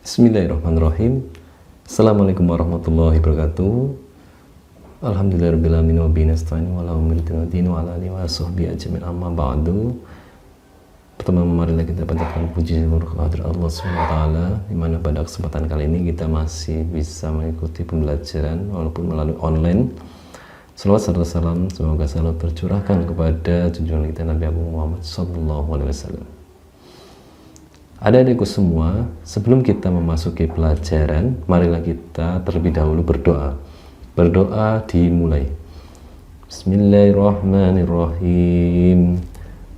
Bismillahirrahmanirrahim. Assalamualaikum warahmatullahi wabarakatuh. Alhamdulillahirabbil alamin wa bihi nasta'in wa la ilaha illa wa ala alihi wa sahbihi ajmain amma ba'du. Pertama, marilah kita panjatkan puji syukur kehadirat Allah Subhanahu wa taala, di mana pada kesempatan kali ini kita masih bisa mengikuti pembelajaran walaupun melalui online. Salawat serta salam semoga selalu tercurahkan kepada junjungan kita Nabi Muhammad sallallahu alaihi wasallam. Adik-adikku semua, sebelum kita memasuki pelajaran, marilah kita terlebih dahulu berdoa. Berdoa dimulai. Bismillahirrahmanirrahim.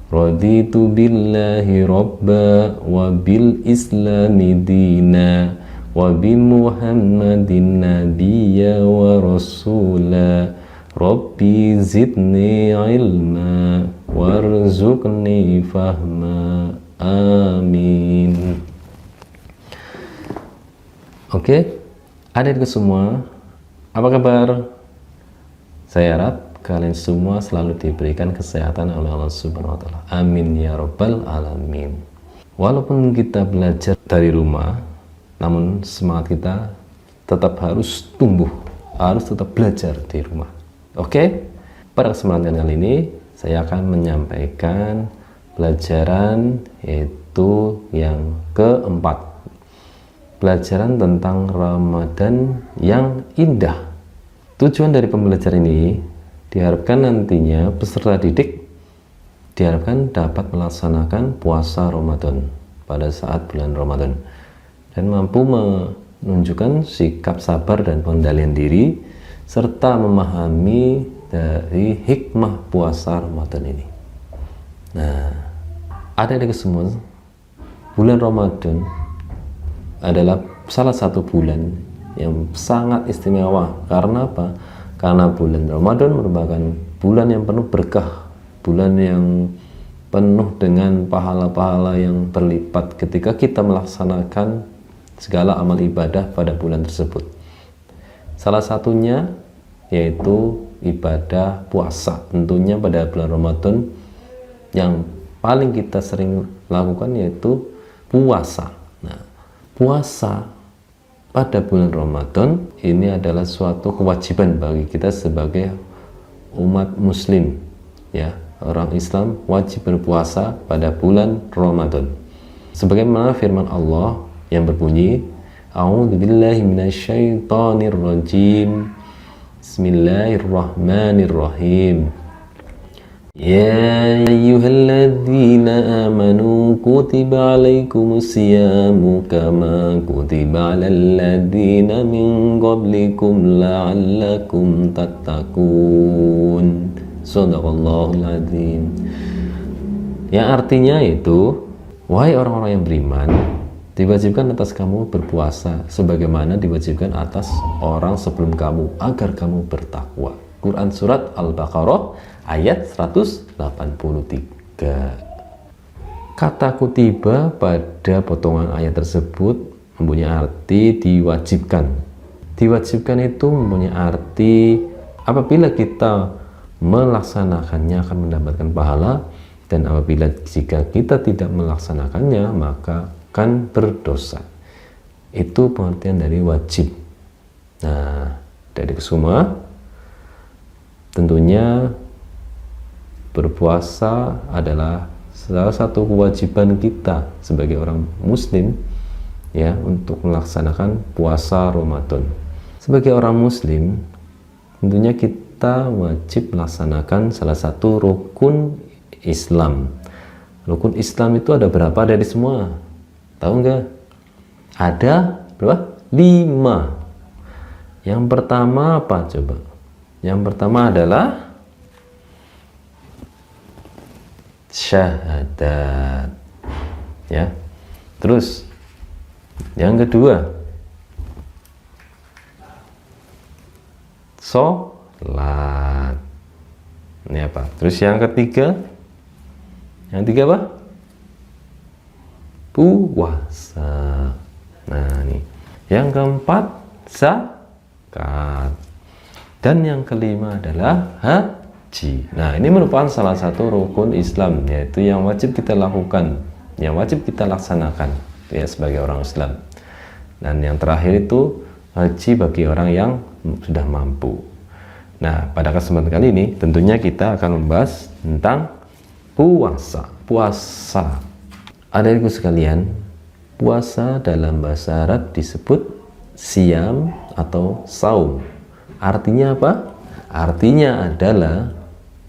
Raditu billahi robba wa bil islami dina wa bi muhammadin nabiyya wa rasula. Rabbi zidni ilma warzuqni fahma. Amin. Oke, adik-adik semua, apa kabar? Saya harap kalian semua selalu diberikan kesehatan oleh Allah Subhanahu wa taala. Amin ya rabbal alamin. Walaupun kita belajar dari rumah, namun semangat kita tetap harus tumbuh, harus tetap belajar di rumah. Oke? Pada kesempatan kali ini saya akan menyampaikan pelajaran yaitu yang keempat, pelajaran tentang Ramadan yang indah. Tujuan dari pembelajaran ini diharapkan nantinya peserta didik diharapkan dapat melaksanakan puasa Ramadan pada saat bulan Ramadan dan mampu menunjukkan sikap sabar dan pengendalian diri serta memahami dari hikmah puasa Ramadan ini. Nah, adik-adik semua, bulan Ramadan adalah salah satu bulan yang sangat istimewa. Karena apa? Karena bulan Ramadan merupakan bulan yang penuh berkah, bulan yang penuh dengan pahala-pahala yang berlipat ketika kita melaksanakan segala amal ibadah pada bulan tersebut. Salah satunya yaitu ibadah puasa. Tentunya pada bulan Ramadan yang paling kita sering lakukan yaitu puasa. Nah, puasa pada bulan Ramadan ini adalah suatu kewajiban bagi kita sebagai umat muslim, ya, orang Islam wajib berpuasa pada bulan Ramadan. Sebagaimana firman Allah yang berbunyi, A'udzubillahi minasyaitonirrajim. Bismillahirrahmanirrahim. Ya ayyuhalladzina amanu kutiba alaikumusyamu kama kutiba alal ladzina min qablikum la'allakum tattaqun. Shadaqallahul azim. Yang artinya itu, wahai orang-orang yang beriman, diwajibkan atas kamu berpuasa sebagaimana diwajibkan atas orang sebelum kamu agar kamu bertakwa. Quran surat Al-Baqarah ayat 183. Kata kutiba pada potongan ayat tersebut mempunyai arti diwajibkan. Diwajibkan itu mempunyai arti apabila kita melaksanakannya akan mendapatkan pahala, dan apabila jika kita tidak melaksanakannya maka akan berdosa. Itu pengertian dari wajib. Nah, dari semua tentunya berpuasa adalah salah satu kewajiban kita sebagai orang muslim, ya, untuk melaksanakan puasa Ramadan. Sebagai orang muslim, tentunya kita wajib melaksanakan salah satu rukun Islam. Rukun Islam itu ada berapa dari semua? Tahu nggak? Ada berapa? 5. Yang pertama apa coba? Yang pertama adalah syahadat, ya. Terus yang kedua sholat. Ini apa? Terus yang ketiga apa? Puasa. Nah, ini yang keempat zakat, dan yang kelima adalah haji. Nah, ini merupakan salah satu rukun Islam, yaitu yang wajib kita lakukan, yang wajib kita laksanakan, ya, sebagai orang Islam. Dan yang terakhir itu haji bagi orang yang sudah mampu. Nah, pada kesempatan kali ini tentunya kita akan membahas tentang puasa. Adik-adikku sekalian, puasa dalam bahasa Arab disebut siam atau saum. Artinya apa? Artinya adalah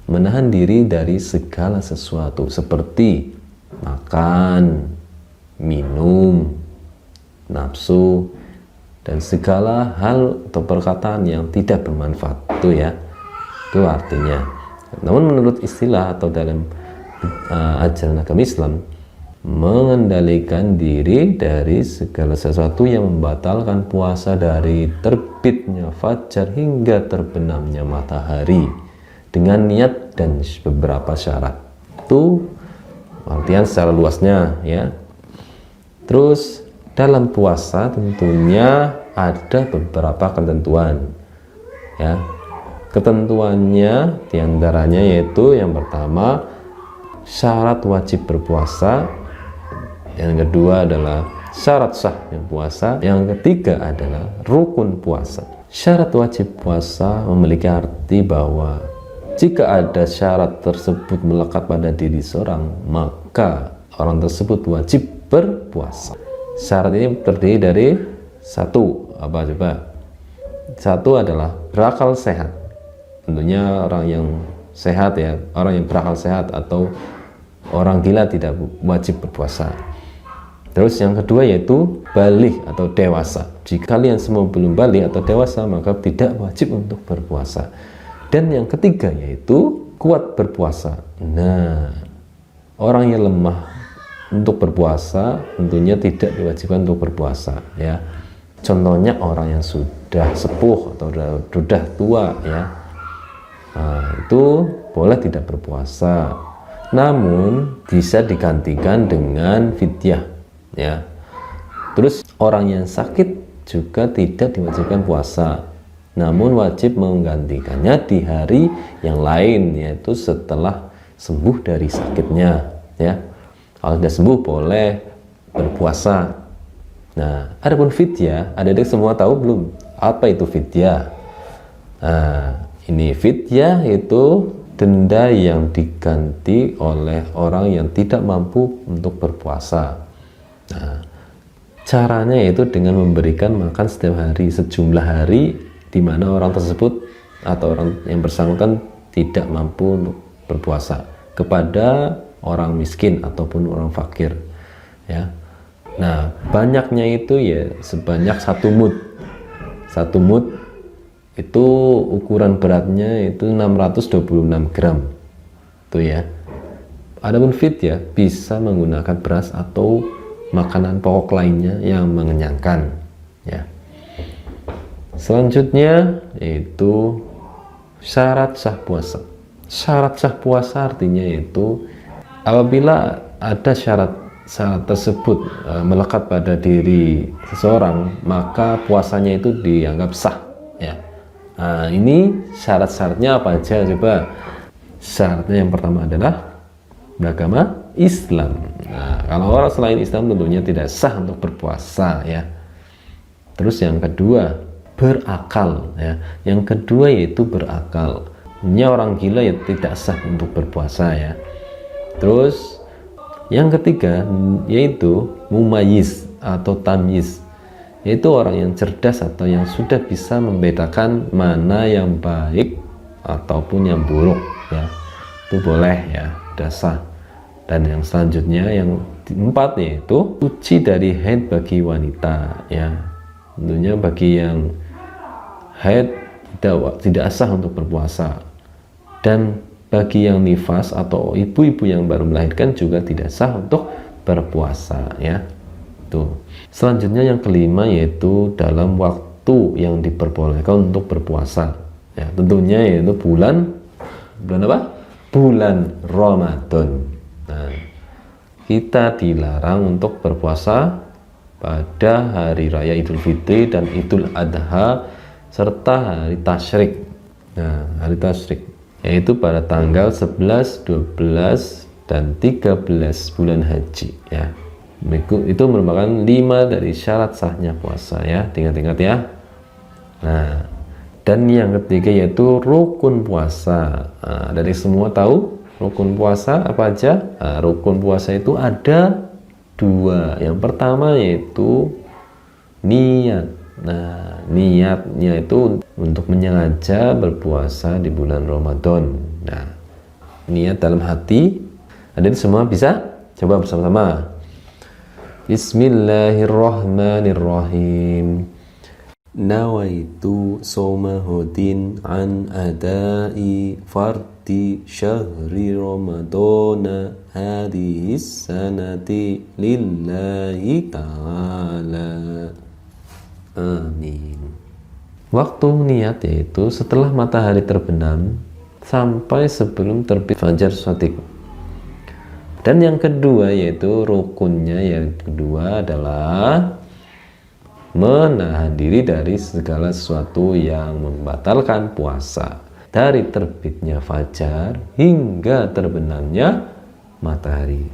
menahan diri dari segala sesuatu seperti makan, minum, nafsu, dan segala hal atau perkataan yang tidak bermanfaat. Itu artinya. Namun menurut istilah atau dalam ajaran agama Islam, mengendalikan diri dari segala sesuatu yang membatalkan puasa dari terbitnya fajar hingga terbenamnya matahari dengan niat dan beberapa syarat. Itu artian secara luasnya ya. Terus dalam puasa tentunya ada beberapa ketentuan ya. Ketentuannya diantaranya yaitu yang pertama syarat wajib berpuasa, yang kedua adalah syarat sah puasa, yang ketiga adalah rukun puasa. Syarat wajib puasa memiliki arti bahwa jika ada syarat tersebut melekat pada diri seorang, maka orang tersebut wajib berpuasa. Syarat ini terdiri dari satu, apa coba? Satu adalah berakal sehat. Tentunya orang yang sehat ya, orang yang berakal sehat atau orang gila tidak wajib berpuasa. Terus yang kedua yaitu baligh atau dewasa. Jika kalian semua belum baligh atau dewasa, maka tidak wajib untuk berpuasa. Dan yang ketiga yaitu kuat berpuasa. Nah, orang yang lemah untuk berpuasa tentunya tidak diwajibkan untuk berpuasa ya. Contohnya orang yang sudah sepuh atau sudah tua ya, itu boleh tidak berpuasa, namun bisa digantikan dengan fidyah ya. Terus orang yang sakit juga tidak diwajibkan puasa, namun wajib menggantikannya di hari yang lain, yaitu setelah sembuh dari sakitnya ya. Kalau sudah sembuh boleh berpuasa. Nah, adapun fidyah, adik-adik semua tahu belum apa itu fidyah? Nah, ini fidyah itu denda yang diganti oleh orang yang tidak mampu untuk berpuasa. Nah, caranya yaitu dengan memberikan makan setiap hari sejumlah hari di mana orang tersebut atau orang yang bersangkutan tidak mampu untuk berpuasa kepada orang miskin ataupun orang fakir ya. Nah, banyaknya itu ya sebanyak 1 mud. 1 mud itu ukuran beratnya itu 626 gram tuh ya. Adapun fidyah bisa menggunakan beras atau makanan pokok lainnya yang mengenyangkan ya. Selanjutnya yaitu syarat sah puasa. Syarat sah puasa artinya yaitu apabila ada syarat tersebut melekat pada diri seseorang, maka puasanya itu dianggap sah ya. Nah, ini syarat-syaratnya apa aja coba? Syaratnya yang pertama adalah beragama Islam. Nah, kalau orang selain Islam tentunya tidak sah untuk berpuasa ya. Terus yang kedua berakal ya. Yang kedua yaitu berakal. Ini orang gila ya tidak sah untuk berpuasa ya. Terus yang ketiga yaitu mumayyiz atau tamyiz, yaitu orang yang cerdas atau yang sudah bisa membedakan mana yang baik ataupun yang buruk ya. Itu boleh ya, dasar. Dan yang selanjutnya yang keempat yaitu suci dari haid bagi wanita ya. Tentunya bagi yang haid tidak sah untuk berpuasa, dan bagi yang nifas atau ibu-ibu yang baru melahirkan juga tidak sah untuk berpuasa ya. Tuh. Selanjutnya yang kelima yaitu dalam waktu yang diperbolehkan untuk berpuasa ya. Tentunya yaitu bulan apa? Bulan Ramadan. Nah, kita dilarang untuk berpuasa pada hari raya Idul Fitri dan Idul Adha serta hari tasyrik. Nah, hari tasyrik yaitu pada tanggal 11, 12, dan 13 bulan haji ya. Itu merupakan 5 dari syarat sahnya puasa ya, ingat-ingat ya. Nah, dan yang ketiga yaitu rukun puasa. Nah, dari semua tahu rukun puasa apa aja? Nah, rukun puasa itu ada 2. Yang pertama yaitu niat. Nah, niatnya itu untuk menyengaja berpuasa di bulan Ramadan. Nah, niat dalam hati. Ada semua bisa? Coba bersama-sama. Bismillahirrahmanirrahim. Nawaitu soma hodin an adai fardi syahri ramadana hadis sanati lillahi ta'ala. Amin. Waktu niat yaitu setelah matahari terbenam sampai sebelum terbit fajar shadiq. Dan yang kedua yaitu rukunnya yang kedua adalah menahan diri dari segala sesuatu yang membatalkan puasa, dari terbitnya fajar hingga terbenamnya matahari.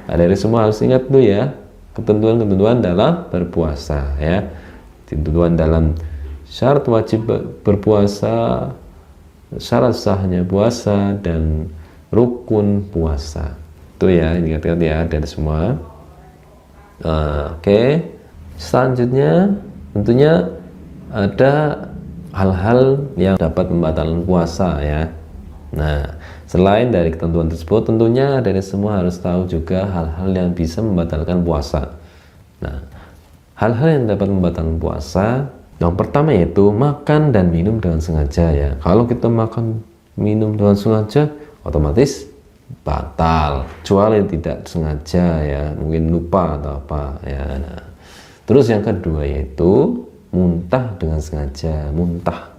Dari semua harus ingat dulu ya, ketentuan-ketentuan dalam berpuasa ya. Ketentuan dalam syarat wajib berpuasa, syarat sahnya puasa, dan rukun puasa. Itu ya, ingat-ingat ya dari semua. Oke. Selanjutnya tentunya ada hal-hal yang dapat membatalkan puasa ya. Nah, selain dari ketentuan tersebut, tentunya dari semua harus tahu juga hal-hal yang bisa membatalkan puasa. Nah, hal-hal yang dapat membatalkan puasa, yang pertama yaitu makan dan minum dengan sengaja ya. Kalau kita makan minum dengan sengaja, otomatis batal, kecuali tidak sengaja ya, mungkin lupa atau apa ya. Nah, terus yang kedua yaitu muntah dengan sengaja, muntah.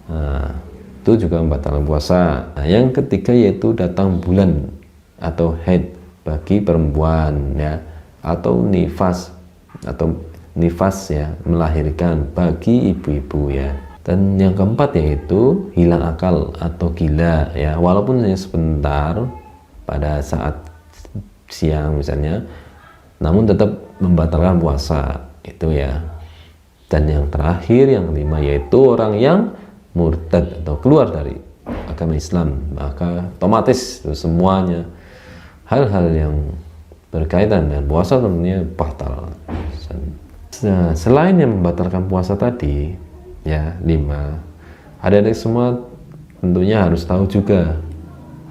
Nah, itu juga membatalkan puasa. Nah, yang ketiga yaitu datang bulan atau haid bagi perempuan ya, atau nifas ya, melahirkan bagi ibu-ibu ya. Dan yang keempat yaitu hilang akal atau gila ya, walaupun hanya sebentar pada saat siang misalnya, namun tetap membatalkan puasa itu ya. Dan yang terakhir yang kelima yaitu orang yang murtad atau keluar dari agama Islam, maka otomatis itu semuanya hal-hal yang berkaitan dengan puasa tentunya batal. Nah, selain yang membatalkan puasa tadi ya 5, ada dari semua tentunya harus tahu juga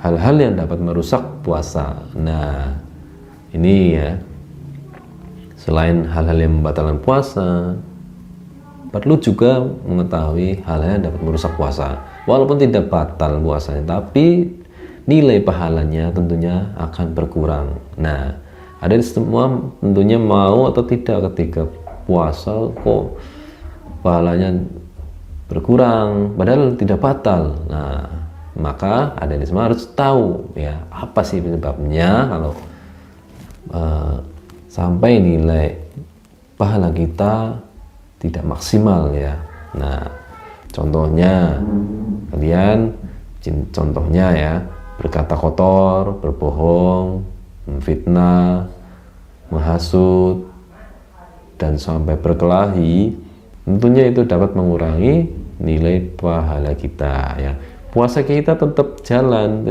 hal-hal yang dapat merusak puasa. Nah, ini ya, selain hal-hal yang membatalkan puasa, perlu juga mengetahui hal-hal yang dapat merusak puasa. Walaupun tidak batal puasanya, tapi nilai pahalanya tentunya akan berkurang. Nah, ada di semua tentunya mau atau tidak ketika puasa kok pahalanya berkurang, padahal tidak batal. Nah, maka ada di semua harus tahu ya, apa sih penyebabnya kalau sampai nilai pahala kita tidak maksimal ya. Nah, contohnya kalian contohnya ya, berkata kotor, berbohong, memfitnah, menghasut, dan sampai berkelahi, tentunya itu dapat mengurangi nilai pahala kita ya. Puasa kita tetap jalan,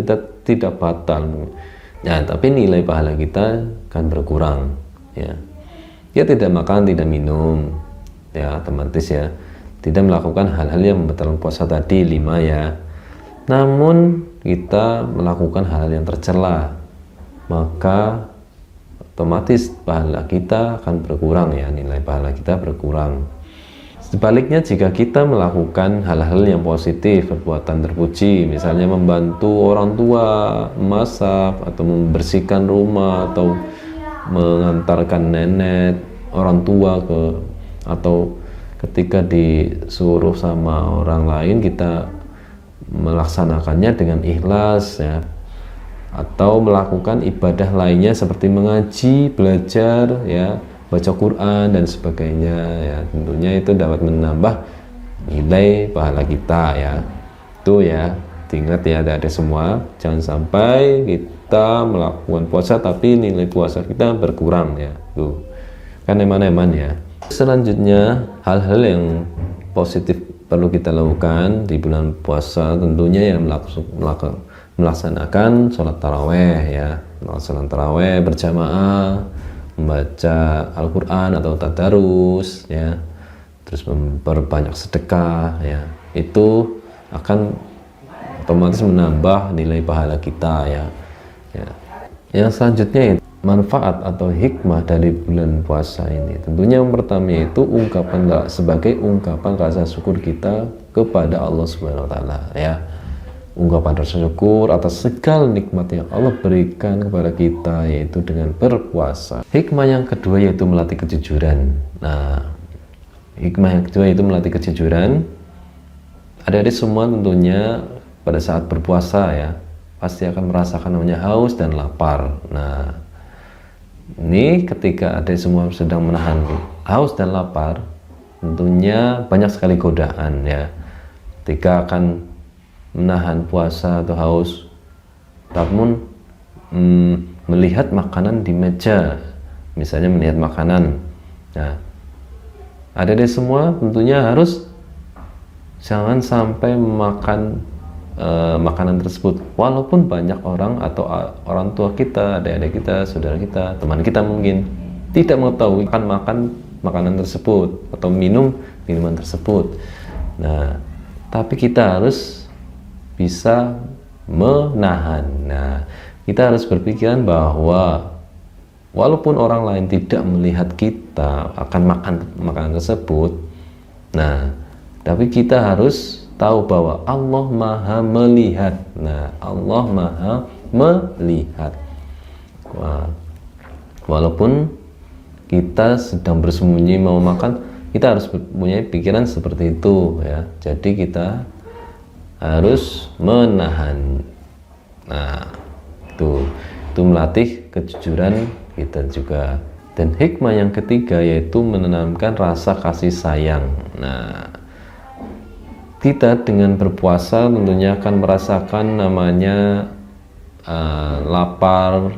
tidak batal ya, tapi nilai pahala kita kan berkurang ya. Ya, tidak makan, tidak minum ya, otomatis ya, tidak melakukan hal-hal yang membatalkan puasa tadi 5 ya. Namun kita melakukan hal-hal yang tercela, maka otomatis pahala kita akan berkurang ya, nilai pahala kita berkurang. Sebaliknya, jika kita melakukan hal-hal yang positif, perbuatan terpuji, misalnya membantu orang tua memasak atau membersihkan rumah, atau mengantarkan nenek orang tua atau ketika disuruh sama orang lain kita melaksanakannya dengan ikhlas ya, atau melakukan ibadah lainnya seperti mengaji, belajar ya, baca Quran dan sebagainya ya, tentunya itu dapat menambah nilai pahala kita ya. Itu ya, ingat ya, ada semua, jangan sampai kita melakukan puasa tapi nilai puasa kita berkurang ya, tuh kan eman-eman ya. Selanjutnya hal-hal yang positif perlu kita lakukan di bulan puasa, tentunya yang melaksanakan sholat taraweh ya, sholat taraweh berjamaah, membaca Al-Quran atau tadarus ya, terus memperbanyak sedekah ya, itu akan otomatis menambah nilai pahala kita ya. Yang selanjutnya manfaat atau hikmah dari bulan puasa ini, tentunya yang pertama itu sebagai ungkapan rasa syukur kita kepada Allah Subhanahu wa taala ya. Ungkapan rasa syukur atas segala nikmat yang Allah berikan kepada kita, yaitu dengan berpuasa. Hikmah yang kedua yaitu melatih kejujuran. Nah, hikmah yang kedua yaitu melatih kejujuran. Adik-adik semua tentunya pada saat berpuasa ya, pasti akan merasakan namanya haus dan lapar. Nah, ini ketika ada semua sedang menahan haus dan lapar, tentunya banyak sekali godaan ya. Ketika akan menahan puasa atau haus, namun melihat makanan di meja, misalnya melihat makanan. Nah, ada deh semua tentunya harus jangan sampai makan makanan tersebut, walaupun banyak orang atau orang tua kita, adik-adik kita, saudara kita, teman kita mungkin tidak mengetahui akan makan makanan tersebut atau minum minuman tersebut. Nah, tapi kita harus bisa menahan. Nah, kita harus berpikiran bahwa walaupun orang lain tidak melihat kita akan makan makanan tersebut, nah, tapi kita harus tahu bahwa Allah Maha melihat. Nah, Allah Maha melihat. Walaupun kita sedang bersembunyi mau makan, kita harus punya pikiran seperti itu ya. Jadi kita harus menahan. Nah, itu melatih kejujuran kita juga. Dan hikmah yang ketiga yaitu menanamkan rasa kasih sayang. Nah, kita dengan berpuasa tentunya akan merasakan namanya lapar,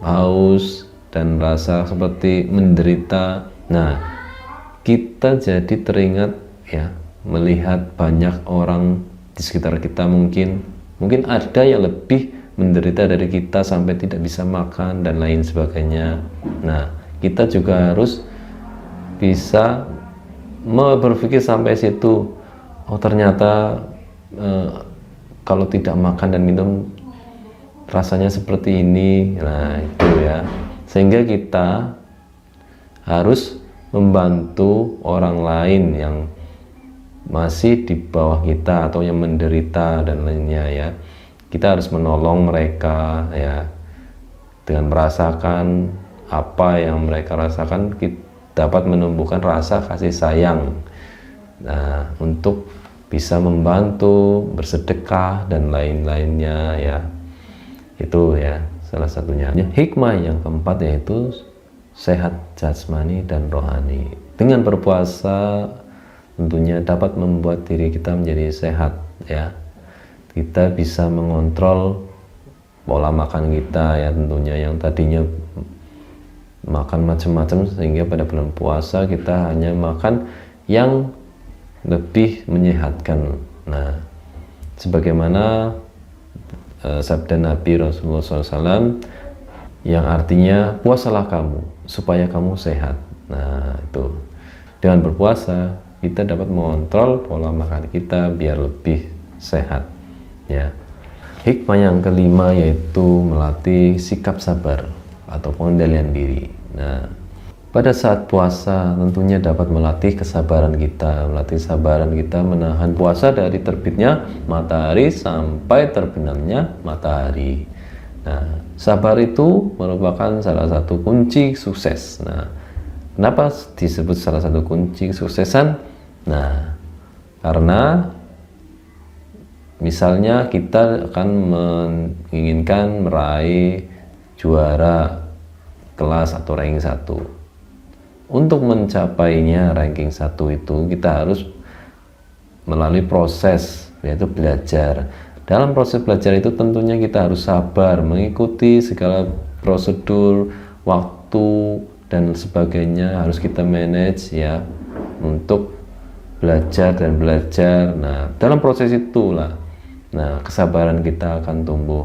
haus, dan rasa seperti menderita. Nah, kita jadi teringat ya, melihat banyak orang di sekitar kita, mungkin ada yang lebih menderita dari kita sampai tidak bisa makan dan lain sebagainya. Nah, kita juga harus bisa berpikir sampai situ. Oh, ternyata kalau tidak makan dan minum rasanya seperti ini. Nah, itu ya, sehingga kita harus membantu orang lain yang masih di bawah kita atau yang menderita dan lainnya ya. Kita harus menolong mereka ya, dengan merasakan apa yang mereka rasakan, kita dapat menumbuhkan rasa kasih sayang. Nah, untuk bisa membantu, bersedekah dan lain-lainnya ya. Itu ya salah satunya. Hikmah yang keempat yaitu sehat jasmani dan rohani. Dengan berpuasa tentunya dapat membuat diri kita menjadi sehat ya. Kita bisa mengontrol pola makan kita ya, tentunya yang tadinya makan macam-macam, sehingga pada bulan puasa kita hanya makan yang lebih menyehatkan. Nah, sebagaimana sabda Nabi Rasulullah SAW yang artinya puasalah kamu supaya kamu sehat. Nah, itu dengan berpuasa kita dapat mengontrol pola makan kita biar lebih sehat ya. Hikmah yang kelima yaitu melatih sikap sabar atau pengendalian diri. Nah, pada saat puasa tentunya dapat melatih kesabaran kita, menahan puasa dari terbitnya matahari sampai terbenamnya matahari. Nah, sabar itu merupakan salah satu kunci sukses. Nah, kenapa disebut salah satu kunci kesuksesan? Nah, karena misalnya kita akan menginginkan meraih juara kelas atau ranking 1. Untuk mencapainya ranking 1 itu kita harus melalui proses, yaitu belajar. dalam proses belajar itu tentunya kita harus sabar mengikuti segala prosedur, waktu dan sebagainya harus kita manage ya untuk belajar dan belajar. Nah, dalam proses itulah kesabaran kita akan tumbuh.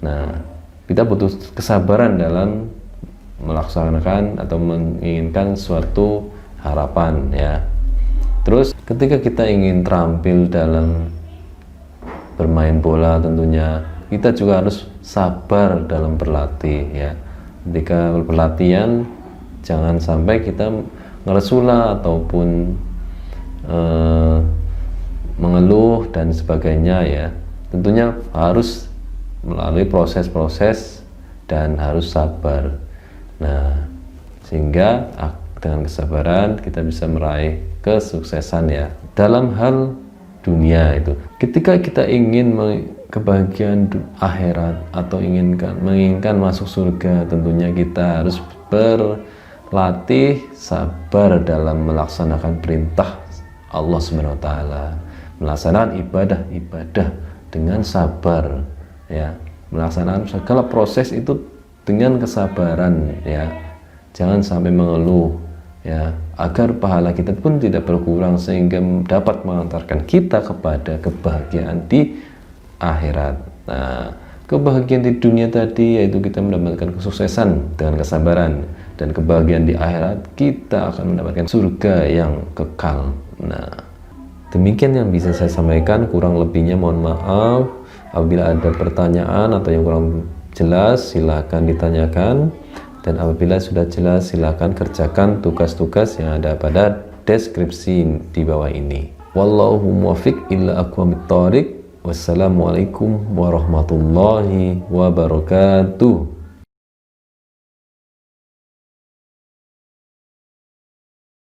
Nah, kita butuh kesabaran dalam melaksanakan atau menginginkan suatu harapan ya. Terus ketika kita ingin terampil dalam bermain bola, tentunya kita juga harus sabar dalam berlatih ya. Ketika berlatihan jangan sampai kita ngeresula ataupun mengeluh dan sebagainya ya. Tentunya harus melalui proses-proses dan harus sabar. Nah, sehingga dengan kesabaran kita bisa meraih kesuksesan ya dalam hal dunia itu. Ketika kita ingin kebahagiaan akhirat atau menginginkan masuk surga, tentunya kita harus berlatih sabar dalam melaksanakan perintah Allah Subhanahu wa taala, melaksanakan ibadah dengan sabar ya, melaksanakan segala proses itu dengan kesabaran ya. Jangan sampai mengeluh ya, agar pahala kita pun tidak berkurang sehingga dapat mengantarkan kita kepada kebahagiaan di akhirat. Nah, kebahagiaan di dunia tadi yaitu kita mendapatkan kesuksesan dengan kesabaran, dan kebahagiaan di akhirat kita akan mendapatkan surga yang kekal. Nah, demikian yang bisa saya sampaikan, kurang lebihnya mohon maaf. Apabila ada pertanyaan atau yang kurang jelas silakan ditanyakan, dan apabila sudah jelas silakan kerjakan tugas-tugas yang ada pada deskripsi di bawah ini. Wallahu muwaffiq illa aqwamit thoriq. Wassalamualaikum warahmatullahi wabarakatuh.